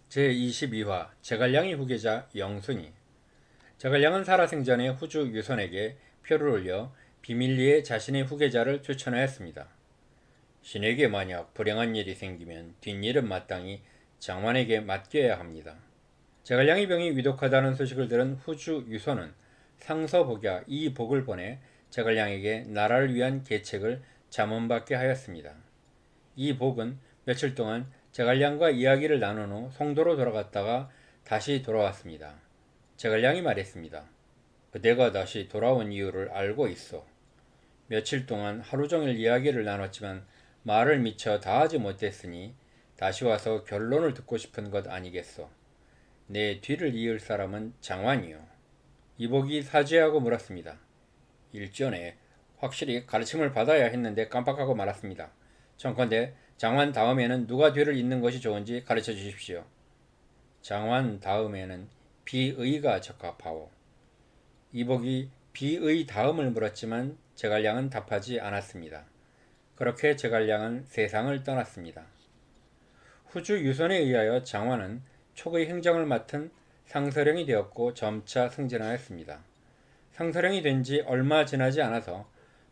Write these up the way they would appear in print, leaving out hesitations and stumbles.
제22화 제갈량의 후계자 영순이. 제갈량은 살아생전에 후주 유선에게 표를 올려 비밀리에 자신의 후계자를 추천하였습니다. 신에게 만약 불행한 일이 생기면 뒷일은 마땅히 장관에게 맡겨야 합니다. 제갈량의 병이 위독하다는 소식을 들은 후주 유선은 상서복야 이복을 보내 제갈량에게 나라를 위한 계책을 잠언받게 하였습니다. 이복은 며칠 동안 제갈량과 이야기를 나눈 후 송도로 돌아갔다가 다시 돌아왔습니다. 제갈량이 말했습니다. 그대가 다시 돌아온 이유를 알고 있어. 며칠 동안 하루 종일 이야기를 나눴지만 말을 미처 다 하지 못했으니 다시 와서 결론을 듣고 싶은 것 아니겠소. 내 뒤를 이을 사람은 장완이요. 이복이 사죄하고 물었습니다. 일전에 확실히 가르침을 받아야 했는데 깜빡하고 말았습니다. 청컨대 장완 다음에는 누가 뒤를 잇는 것이 좋은지 가르쳐 주십시오. 장완 다음에는 비의가 적합하오. 이복이 비의 다음을 물었지만 제갈량은 답하지 않았습니다. 그렇게 제갈량은 세상을 떠났습니다. 후주 유선에 의하여 장완은 촉의 행정을 맡은 상서령이 되었고 점차 승진하였습니다. 상서령이 된 지 얼마 지나지 않아서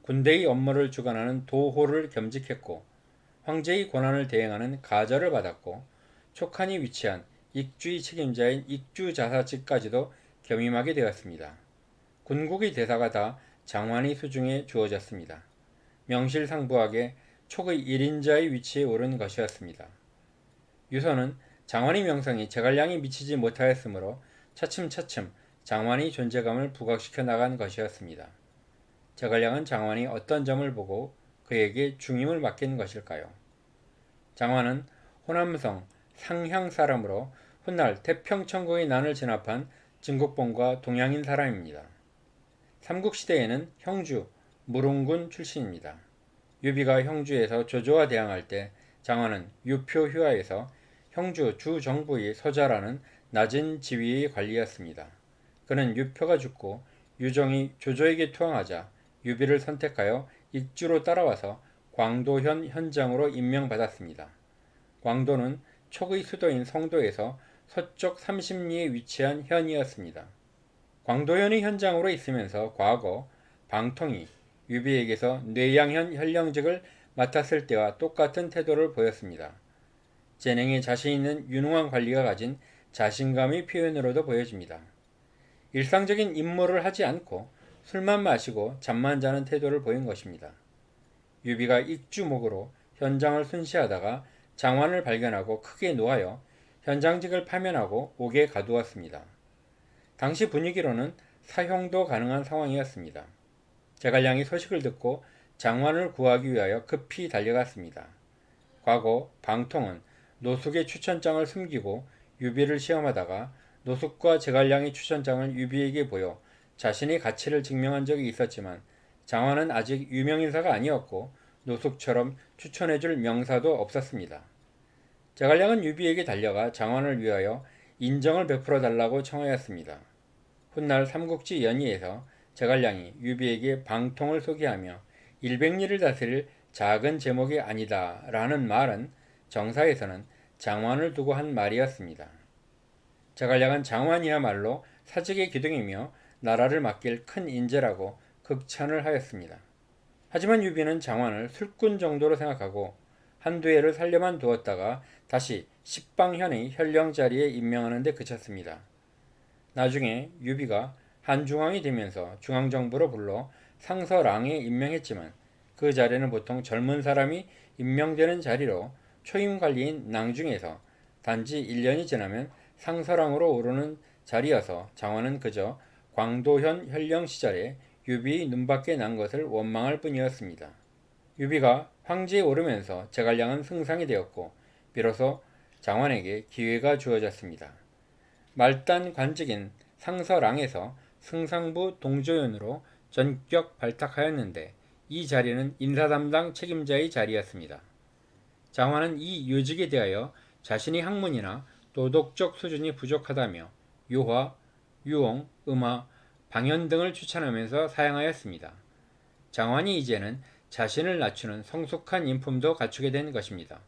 군대의 업무를 주관하는 도호를 겸직했고 황제의 권한을 대행하는 가절을 받았고 촉한이 위치한 익주의 책임자인 익주자사직까지도 겸임하게 되었습니다. 군국의 대사가 다 장완의 수중에 주어졌습니다. 명실상부하게 촉의 1인자의 위치에 오른 것이었습니다. 유선은 장완의 명성이 제갈량에 미치지 못하였으므로 차츰차츰 장완의 존재감을 부각시켜 나간 것이었습니다. 제갈량은 장완이 어떤 점을 보고 그에게 중임을 맡긴 것일까요? 장완은 호남성 상향 사람으로 훗날 태평천국의 난을 진압한 증국봉과 동양인 사람입니다. 삼국시대에는 형주, 무릉군 출신입니다. 유비가 형주에서 조조와 대항할 때 장완은 유표휴하에서 형주 주정부의 서자라는 낮은 지위의 관리였습니다. 그는 유표가 죽고 유정이 조조에게 투항하자 유비를 선택하여 익주로 따라와서 광도현 현장으로 임명받았습니다. 광도는 촉의 수도인 성도에서 서쪽 30리에 위치한 현이었습니다. 광도현의 현장으로 있으면서 과거 방통이 유비에게서 뇌양현 현령직을 맡았을 때와 똑같은 태도를 보였습니다. 재능에 자신 있는 유능한 관리가 가진 자신감의 표현으로도 보여집니다. 일상적인 임무를 하지 않고 술만 마시고 잠만 자는 태도를 보인 것입니다. 유비가 익주목으로 현장을 순시하다가 장완을 발견하고 크게 노하여 현장직을 파면하고 옥에 가두었습니다. 당시 분위기로는 사형도 가능한 상황이었습니다. 제갈량이 소식을 듣고 장완을 구하기 위하여 급히 달려갔습니다. 과거 방통은 노숙의 추천장을 숨기고 유비를 시험하다가 노숙과 제갈량의 추천장을 유비에게 보여 자신의 가치를 증명한 적이 있었지만 장완은 아직 유명인사가 아니었고 노숙처럼 추천해줄 명사도 없었습니다. 제갈량은 유비에게 달려가 장완을 위하여 인정을 베풀어 달라고 청하였습니다. 훗날 삼국지 연의에서 제갈량이 유비에게 방통을 소개하며 일백리를 다스릴 작은 제목이 아니다 라는 말은 정사에서는 장완을 두고 한 말이었습니다. 제갈량은 장완이야말로 사직의 기둥이며 나라를 맡길 큰 인재라고 극찬을 하였습니다. 하지만 유비는 장완을 술꾼 정도로 생각하고 한두 해를 살려만 두었다가 다시 십방현의 현령 자리에 임명하는 데 그쳤습니다. 나중에 유비가 한중왕이 되면서 중앙정부로 불러 상서랑에 임명했지만 그 자리는 보통 젊은 사람이 임명되는 자리로 초임관리인 낭중에서 단지 1년이 지나면 상서랑으로 오르는 자리여서 장완은 그저 광도현 현령 시절에 유비의 눈밖에 난 것을 원망할 뿐이었습니다. 유비가 황제에 오르면서 제갈량은 승상이 되었고 비로소 장완에게 기회가 주어졌습니다. 말단 관직인 상서랑에서 승상부 동조연으로 전격 발탁하였는데 이 자리는 인사담당 책임자의 자리였습니다. 장완은 이 요직에 대하여 자신이 학문이나 도덕적 수준이 부족하다며 유화, 유옹, 음화, 방연 등을 추천하면서 사양하였습니다. 장완이 이제는 자신을 낮추는 성숙한 인품도 갖추게 된 것입니다.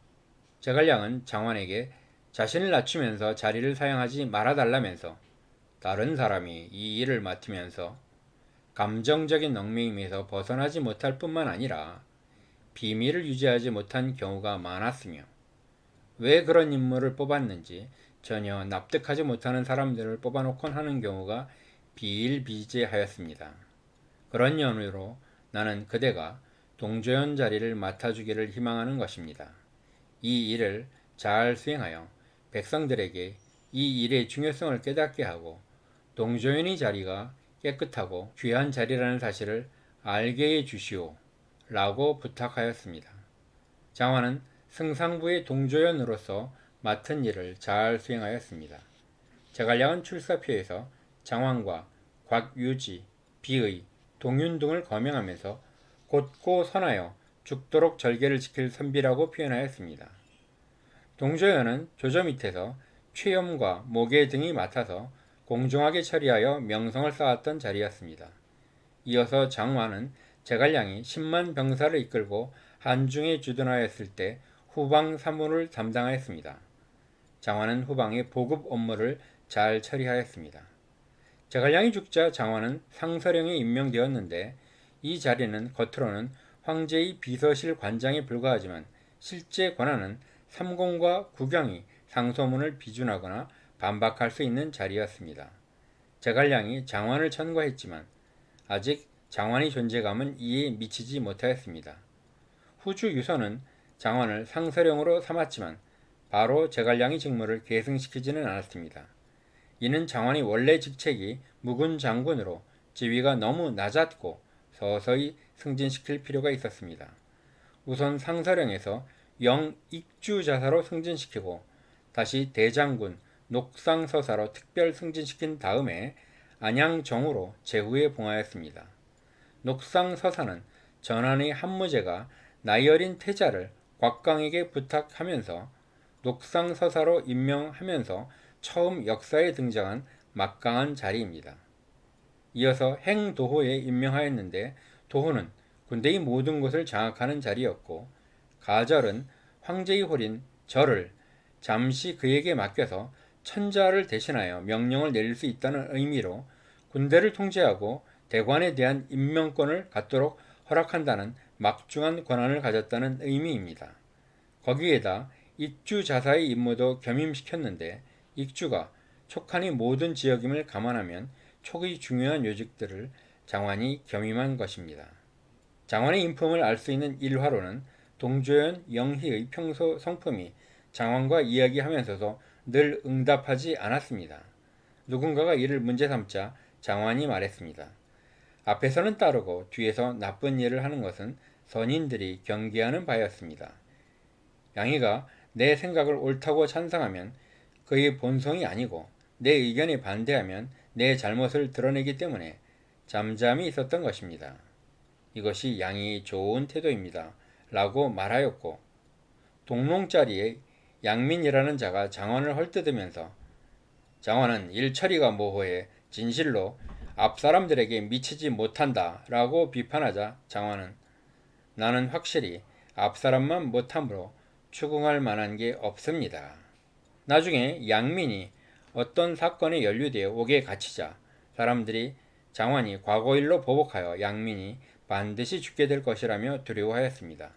제갈량은 장완에게 자신을 낮추면서 자리를 사용하지 말아달라면서 다른 사람이 이 일을 맡으면서 감정적인 얽매임에서 벗어나지 못할 뿐만 아니라 비밀을 유지하지 못한 경우가 많았으며 왜 그런 인물을 뽑았는지 전혀 납득하지 못하는 사람들을 뽑아놓곤 하는 경우가 비일비재하였습니다. 그런 연유로 나는 그대가 동조연 자리를 맡아주기를 희망하는 것입니다. 이 일을 잘 수행하여 백성들에게 이 일의 중요성을 깨닫게 하고 동조연의 자리가 깨끗하고 귀한 자리라는 사실을 알게 해 주시오 라고 부탁하였습니다. 장화는 승상부의 동조연으로서 맡은 일을 잘 수행하였습니다. 제갈량은 출사표에서 장왕과 곽유지, 비의, 동윤 등을 거명하면서 곧고 선하여 죽도록 절개를 지킬 선비라고 표현하였습니다. 동조연은 조조 밑에서 최염과 모계 등이 맡아서 공정하게 처리하여 명성을 쌓았던 자리였습니다. 이어서 장화는 제갈량이 10만 병사를 이끌고 한중에 주둔하였을 때 후방 사무를 담당하였습니다. 장화는 후방의 보급 업무를 잘 처리하였습니다. 제갈량이 죽자 장화는 상서령에 임명되었는데 이 자리는 겉으로는 황제의 비서실 관장에 불과하지만 실제 권한은 삼공과 구경이 상소문을 비준하거나 반박할 수 있는 자리였습니다. 제갈량이 장환을 천거했지만 아직 장환의 존재감은 이에 미치지 못하였습니다. 후주 유서는 장환을 상서령으로 삼았지만 바로 제갈량의 직무를 계승시키지는 않았습니다. 이는 장환의 원래 직책이 묵은 장군으로 지위가 너무 낮았고 서서히 승진시킬 필요가 있었습니다. 우선 상서령에서 영익주자사로 승진시키고 다시 대장군 녹상서사로 특별 승진시킨 다음에 안양정으로 제후에 봉하였습니다. 녹상서사는 전한의 한무제가 나이 어린 태자를 곽강에게 부탁하면서 녹상서사로 임명하면서 처음 역사에 등장한 막강한 자리입니다. 이어서 행도호에 임명하였는데 도호는 군대의 모든 곳을 장악하는 자리였고 가절은 황제의 홀인 절을 잠시 그에게 맡겨서 천자를 대신하여 명령을 내릴 수 있다는 의미로 군대를 통제하고 대관에 대한 임명권을 갖도록 허락한다는 막중한 권한을 가졌다는 의미입니다. 거기에다 익주자사의 임무도 겸임시켰는데 익주가 촉한의 모든 지역임을 감안하면 촉의 중요한 요직들을 장환이 겸임한 것입니다. 장환의 인품을 알 수 있는 일화로는 동조연 영희의 평소 성품이 장환과 이야기하면서도 늘 응답하지 않았습니다. 누군가가 이를 문제 삼자 장환이 말했습니다. 앞에서는 따르고 뒤에서 나쁜 일을 하는 것은 선인들이 경계하는 바였습니다. 양희가 내 생각을 옳다고 찬성하면 그의 본성이 아니고 내 의견에 반대하면 내 잘못을 드러내기 때문에 잠잠히 있었던 것입니다. 이것이 양희의 좋은 태도입니다. 라고 말하였고 동롱자리에 양민이라는 자가 장환을 헐뜯으면서 장환은 일처리가 모호해 진실로 앞사람들에게 미치지 못한다 라고 비판하자 장환은 나는 확실히 앞사람만 못함으로 추궁할 만한 게 없습니다. 나중에 양민이 어떤 사건에 연루되어 옥에 갇히자 사람들이 장환이 과거일로 보복하여 양민이 반드시 죽게 될 것이라며 두려워하였습니다.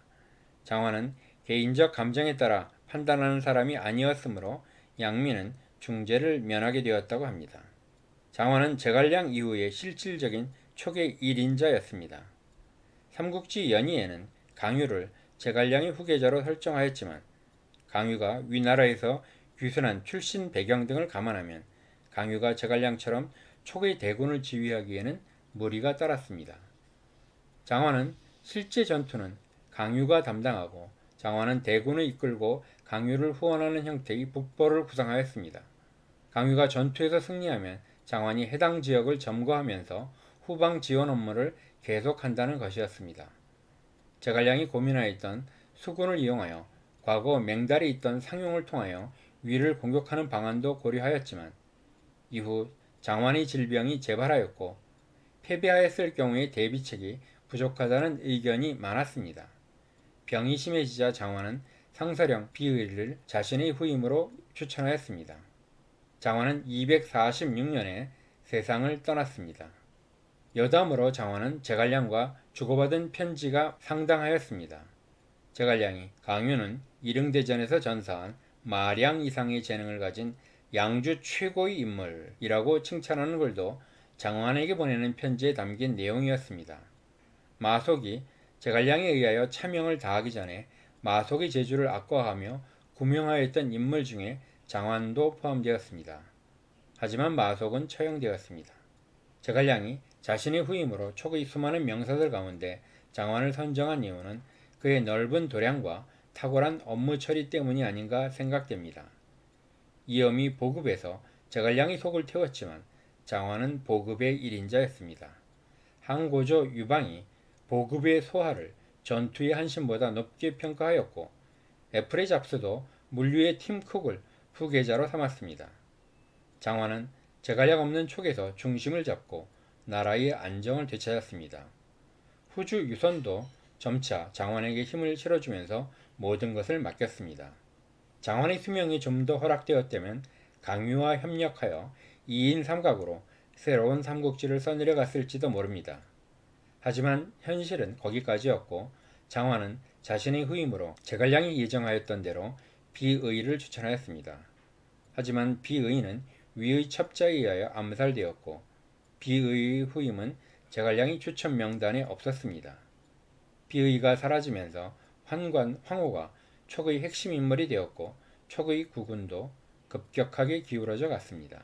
장환은 개인적 감정에 따라 판단하는 사람이 아니었으므로 양민은 중죄를 면하게 되었다고 합니다. 장환은 제갈량 이후의 실질적인 촉의 1인자였습니다. 삼국지 연의에는 강유를 제갈량의 후계자로 설정하였지만 강유가 위나라에서 귀순한 출신 배경 등을 감안하면 강유가 제갈량처럼 촉의 대군을 지휘하기에는 무리가 따랐습니다. 장환은 실제 전투는 강유가 담당하고 장환은 대군을 이끌고 강유를 후원하는 형태의 북벌을 구성하였습니다. 강유가 전투에서 승리하면 장환이 해당 지역을 점거하면서 후방 지원 업무를 계속한다는 것이었습니다. 제갈량이 고민하였던 수군을 이용하여 과거 맹달에 있던 상용을 통하여 위를 공격하는 방안도 고려하였지만 이후 장환의 질병이 재발하였고 패배하였을 경우의 대비책이 부족하다는 의견이 많았습니다. 병이 심해지자 장환은 상서령 비의를 자신의 후임으로 추천하였습니다. 장화는 246년에 세상을 떠났습니다. 여담으로 장화는 제갈량과 주고받은 편지가 상당하였습니다. 제갈량이 강유는 일흥대전에서 전사한 마량 이상의 재능을 가진 양주 최고의 인물이라고 칭찬하는 글도 장환에게 보내는 편지에 담긴 내용이었습니다. 마속이 제갈량에 의하여 차명을 다하기 전에 마속의 재주를 악과하며 구명하였던 인물 중에 장환도 포함되었습니다. 하지만 마속은 처형되었습니다. 제갈량이 자신의 후임으로 촉의 수많은 명사들 가운데 장환을 선정한 이유는 그의 넓은 도량과 탁월한 업무 처리 때문이 아닌가 생각됩니다. 이엄이 보급에서 제갈량이 속을 태웠지만 장환은 보급의 1인자였습니다. 항고조 유방이 보급의 소하를 전투의 한심보다 높게 평가하였고 애플의 잡스도 물류의 팀쿡을 후계자로 삼았습니다. 장환은 제갈량 없는 촉에서 중심을 잡고 나라의 안정을 되찾았습니다. 후주 유선도 점차 장환에게 힘을 실어주면서 모든 것을 맡겼습니다. 장환의 수명이 좀 더 허락되었다면 강유와 협력하여 2인 삼각으로 새로운 삼국지를 써내려갔을지도 모릅니다. 하지만 현실은 거기까지였고 장환은 자신의 후임으로 제갈량이 예정하였던 대로 비의를 추천하였습니다. 하지만 비의는 위의 첩자에 의하여 암살되었고 비의의 후임은 제갈량이 추천 명단에 없었습니다. 비의가 사라지면서 황호가 촉의 핵심 인물이 되었고 촉의 구군도 급격하게 기울어져 갔습니다.